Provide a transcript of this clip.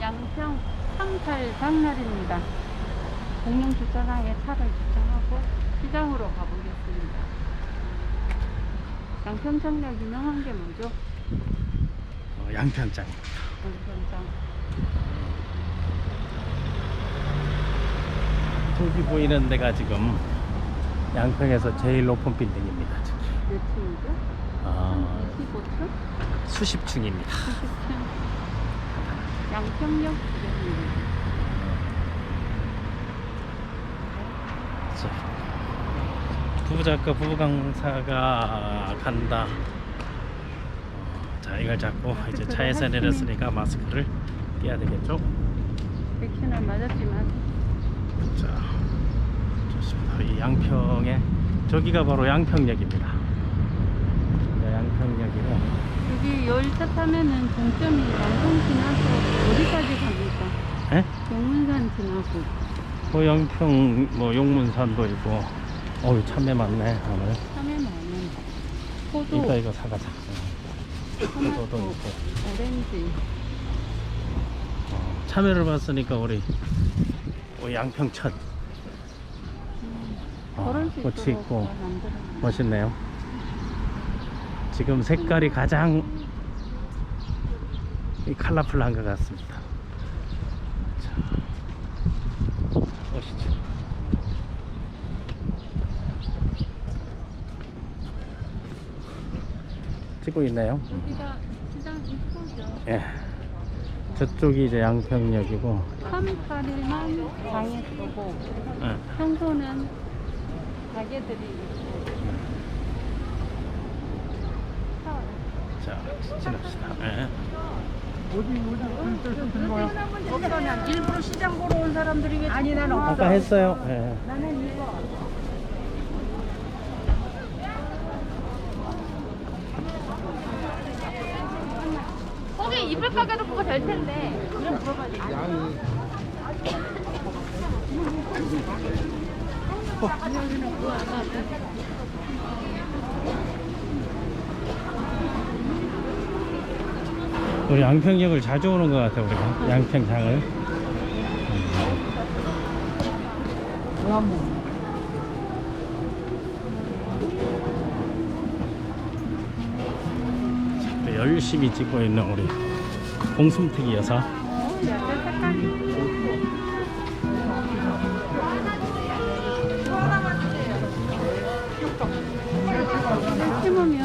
양평 3팔 장날입니다. 공영 주차장에 차를 주차하고 시장으로 가보겠습니다. 양평 장날 유명한 게 뭐죠? 양평장. 양평장. 저기 보이는 데가 지금 양평에서 제일 높은 빌딩입니다. 저기. 몇 층이죠? 한 25층? 수십 층입니다. 20층. 양평역 주변입니다. 부부작가 부부강사가 간다. 자, 이걸 잡고 이제 차에서 내렸으니까 마스크를 껴야 되겠죠? 백신을 맞았지만 자, 좋습니다. 이 양평에 저기가 바로 양평역입니다. 양평역이고 여기 열차 타면은 종점이 양평 지나서 어디까지 갑니까? 에? 용문산 지나고. 양평 뭐 용문산도 있고. 어우, 참외 많네 오늘. 참외 많은 포도, 이거 사가자. 포도도 토마토, 있고. 오렌지. 참외를 봤으니까 우리 양평천. 걸을 수 꽃이 있도록 있고 잘 만들어놨네. 멋있네요. 지금 색깔이 가장 컬러풀한 것 같습니다. 자, 보시죠. 찍고 있나요? 여기가 시장 입구죠. 예. 저쪽이 이제 양평역이고. 3, 8일만 장에 쓰고 예. 평소는 가게들이 있고. 자, 지납시다. 예. 일부러 시장 보러 온 사람들이 왜 아니 나는 아까 했어요. 예. 나는 이거 거기 이불 가게도 그거 될 텐데. 그럼 물어봐야 돼. 우리 양평역을 자주 오는 것 같아요, 우리가. 양평장을. 또 열심히 찍고 있는 우리 공숨튀기 여사. 약간 색깔이 심으면